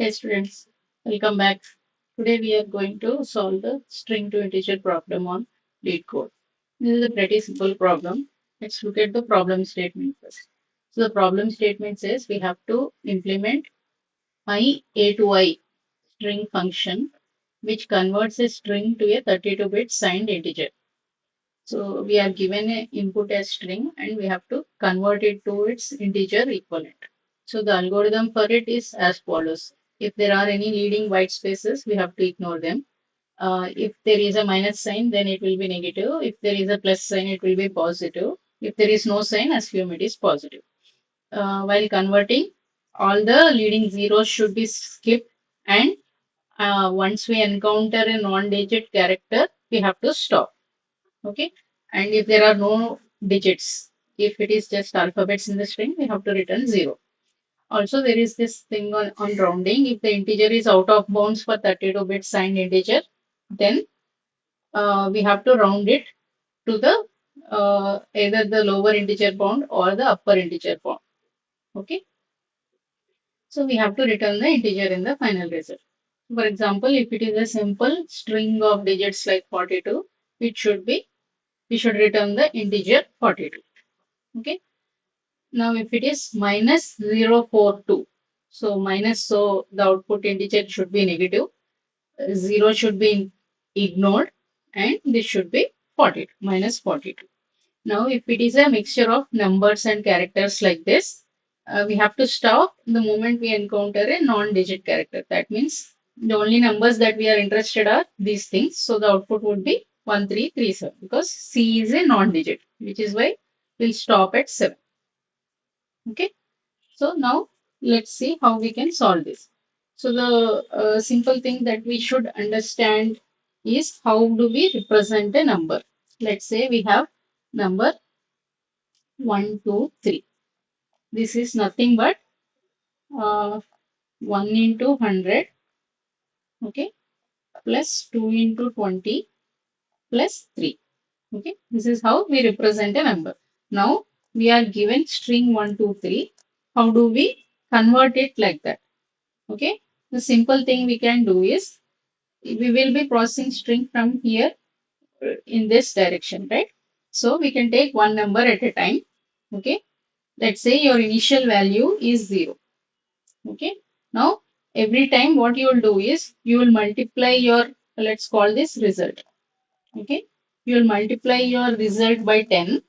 Hey students, welcome back. Today we are going to solve the string to integer problem on LeetCode. This is a pretty simple problem. Let's look at the problem statement first. So the problem statement says we have to implement atoi string function which converts a string to a 32-bit signed integer. So we are given an input as string and we have to convert it to its integer equivalent. So the algorithm for it is as follows. If there are any leading white spaces, we have to ignore them. If there is a minus sign, then it will be negative. If there is a plus sign, it will be positive. If there is no sign, assume it is positive. While converting, all the leading zeros should be skipped, and once we encounter a non-digit character, we have to stop. Okay, and if there are no digits, if it is just alphabets in the string, we have to return 0. Also, there is this thing on rounding. If the integer is out of bounds for 32-bit signed integer, then we have to round it to the either the lower integer bound or the upper integer bound. Okay, so we have to return the integer in the final result. For example, if it is a simple string of digits like 42, it should be we should return the integer 42. Okay. Now, if it is minus 042, so minus, so the output integer should be negative, 0 should be ignored, and this should be 42, minus 42. Now, if it is a mixture of numbers and characters like this, we have to stop the moment we encounter a non-digit character. That means the only numbers that we are interested are these things. So the output would be 1337 because C is a non-digit, which is why we'll stop at 7. Okay. So now let's see how we can solve this. So the simple thing that we should understand is how do we represent a number. Let's say we have number 1, 2, 3. This is nothing but 1 into 100, okay, plus 2 into 20 plus 3. Okay, this is how we represent a number. Now we are given string 1, 2, 3. How do we convert it like that? Okay, the simple thing we can do is we will be processing string from here in this direction, right? So we can take one number at a time. Okay, let's say your initial value is 0. Okay, now every time what you will do is you will multiply your, let's call this result. Okay, you will multiply your result by 10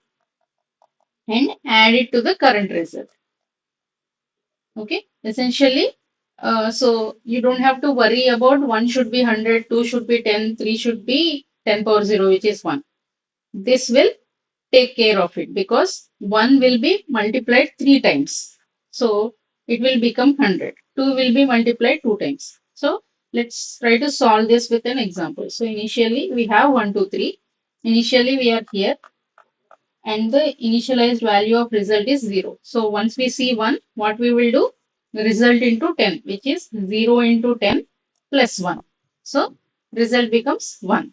and add it to the current result. Okay, essentially, so you don't have to worry about 1 should be 100, 2 should be 10, 3 should be 10 power 0, which is 1. This will take care of it because 1 will be multiplied 3 times. So it will become 100. 2 will be multiplied 2 times. So let's try to solve this with an example. So initially we have 1, 2, 3. Initially we are here and the initialized value of result is 0. So once we see 1, what we will do? Result into 10, which is 0 into 10 plus 1. So result becomes 1.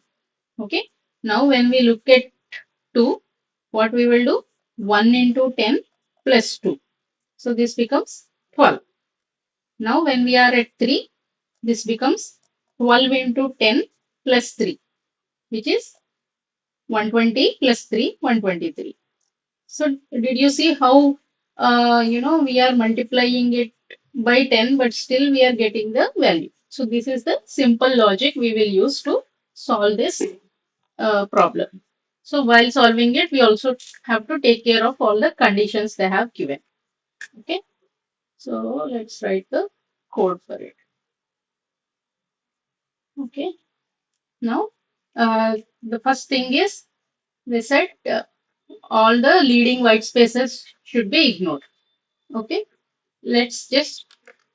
Okay. Now when we look at 2, what we will do? 1 into 10 plus 2. So this becomes 12. Now when we are at 3, this becomes 12 into 10 plus 3, which is 120 plus 3, 123. So did you see how we are multiplying it by 10 but still we are getting the value. So this is the simple logic we will use to solve this problem. So while solving it, we also have to take care of all the conditions they have given. Okay. So let's write the code for it. Okay. Now, the first thing is they said all the leading white spaces should be ignored. Okay. Let's just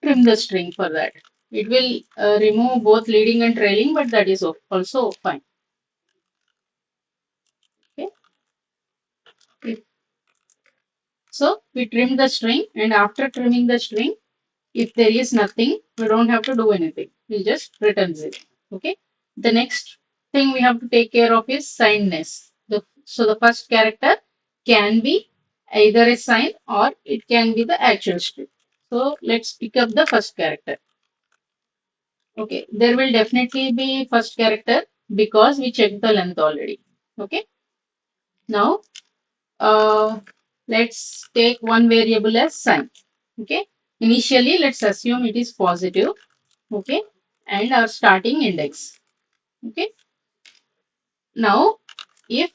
trim the string for that. It will remove both leading and trailing, but that is also fine. Okay. So we trim the string, and after trimming the string, if there is nothing, we don't have to do anything. We'll just return 0. Okay. The next thing we have to take care of is signedness. So the first character can be either a sign or it can be the actual string. So let's pick up the first character. Okay, there will definitely be first character because we checked the length already. Okay, now let's take one variable as sign. Okay, initially let's assume it is positive. Okay, and our starting index. Okay, now if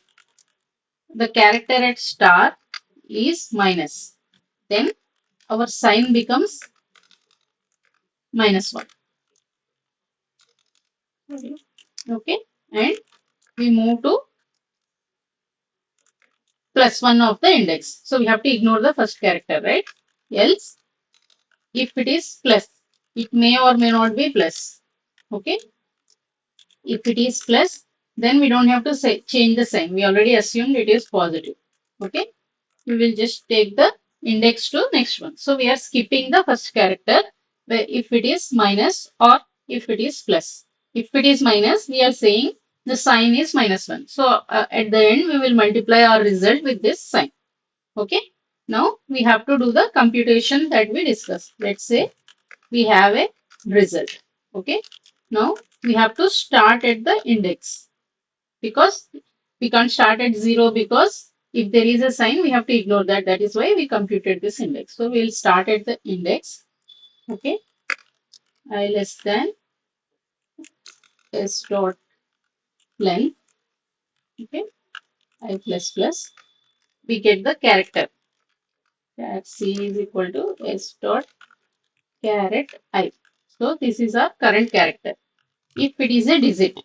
the character at start is minus, then our sign becomes -1. Okay, and we move to +1 of the index. So we have to ignore the first character, right? Else, if it is plus, it may or may not be plus. Okay, if it is plus, then we don't have to say, change the sign. We already assumed it is positive. Okay, we will just take the index to next one. So we are skipping the first character if it is minus or if it is plus. If it is minus, we are saying the sign is -1. So at the end, we will multiply our result with this sign. Okay. Now we have to do the computation that we discussed. Let's say we have a result. Okay. Now we have to start at the index because we can't start at 0 because if there is a sign, we have to ignore that. That is why we computed this index. So we'll start at the index. Okay. I less than s dot length. Okay. I plus plus. We get the character. That c is equal to s dot caret I. So this is our current character. If it is a digit,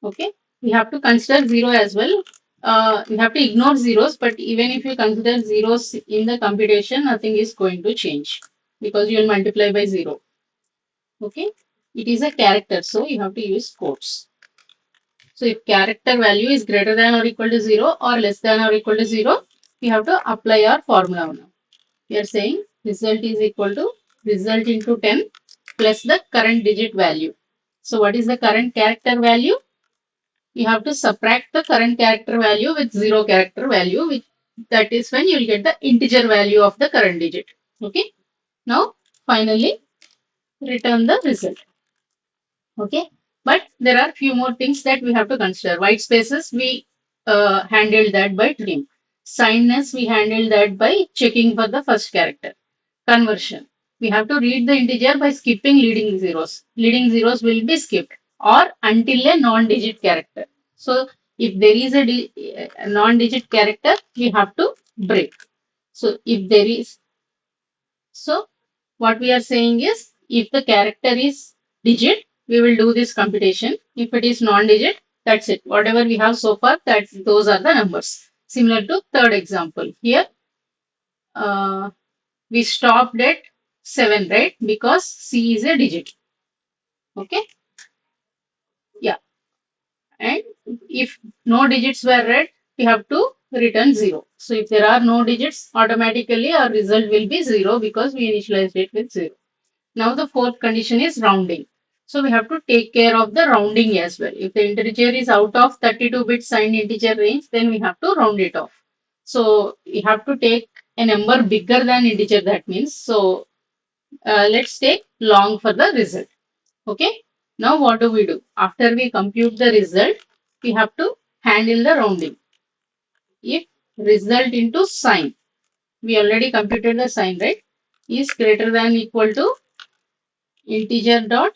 okay, we have to consider 0 as well. We have to ignore zeros, but even if you consider zeros in the computation, nothing is going to change because you will multiply by 0. Okay, it is a character, so you have to use quotes. So if character value is greater than or equal to 0 or less than or equal to 0, we have to apply our formula now. We are saying result is equal to result into 10 plus the current digit value. So what is the current character value? You have to subtract the current character value with 0 character value, which that is when you will get the integer value of the current digit. Okay. Now finally return the result. Okay. But there are few more things that we have to consider. White spaces, we handled that by trim. Signedness, we handled that by checking for the first character. Conversion. We have to read the integer by skipping leading zeros. Leading zeros will be skipped or until a non-digit character. So if there is a non-digit character, we have to break. So if there is, so what we are saying is if the character is digit, we will do this computation. If it is non-digit, that's it. Whatever we have so far, those are the numbers. Similar to third example. Here, uh, we stopped at 7, right? Because C is a digit. Okay. Yeah. And if no digits were read, we have to return 0. So if there are no digits, automatically our result will be 0 because we initialized it with 0. Now the fourth condition is rounding. So we have to take care of the rounding as well. If the integer is out of 32-bit signed integer range, then we have to round it off. So we have to take a number bigger than integer, that means. So let's take long for the result. Okay. Now what do we do? After we compute the result, we have to handle the rounding. If result into sign, we already computed the sign, right? Is greater than equal to integer dot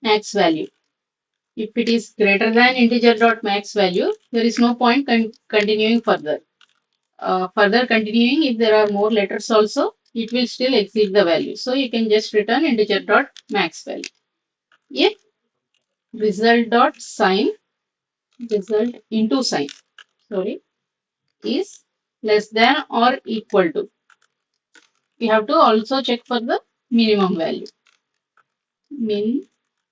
max value. If it is greater than integer dot max value, there is no point continuing further. Further continuing, if there are more letters also, it will still exceed the value. So you can just return integer dot max value. If result dot sign, result into sign, sorry, is less than or equal to, we have to also check for the minimum value, min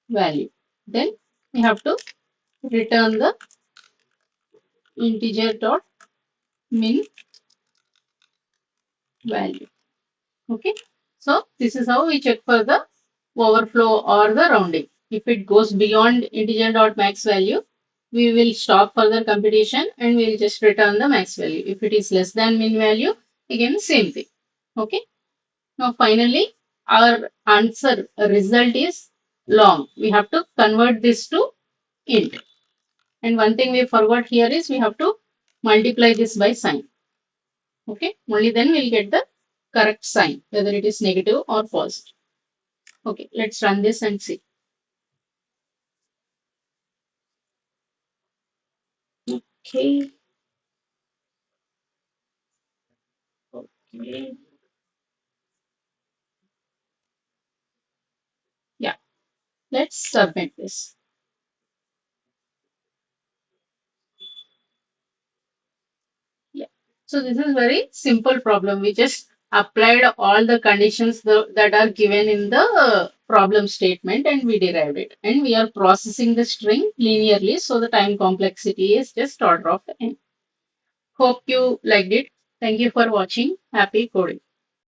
value. Then we have to return the integer dot min value. Okay, so this is how we check for the overflow or the rounding. If it goes beyond integer dot max value, we will stop further computation and we will just return the max value. If it is less than min value, again same thing. Okay. Now finally, our answer result is long. We have to convert this to int. And one thing we forgot here is we have to multiply this by sign. Okay, only then we'll get the correct sign, whether it is negative or positive. Okay, let's run this and see. Okay, okay, yeah, let's submit this. Yeah. So this is very simple problem. We just applied all the conditions that are given in the problem statement and we derived it. And we are processing the string linearly. So the time complexity is just order of n. Hope you liked it. Thank you for watching. Happy coding.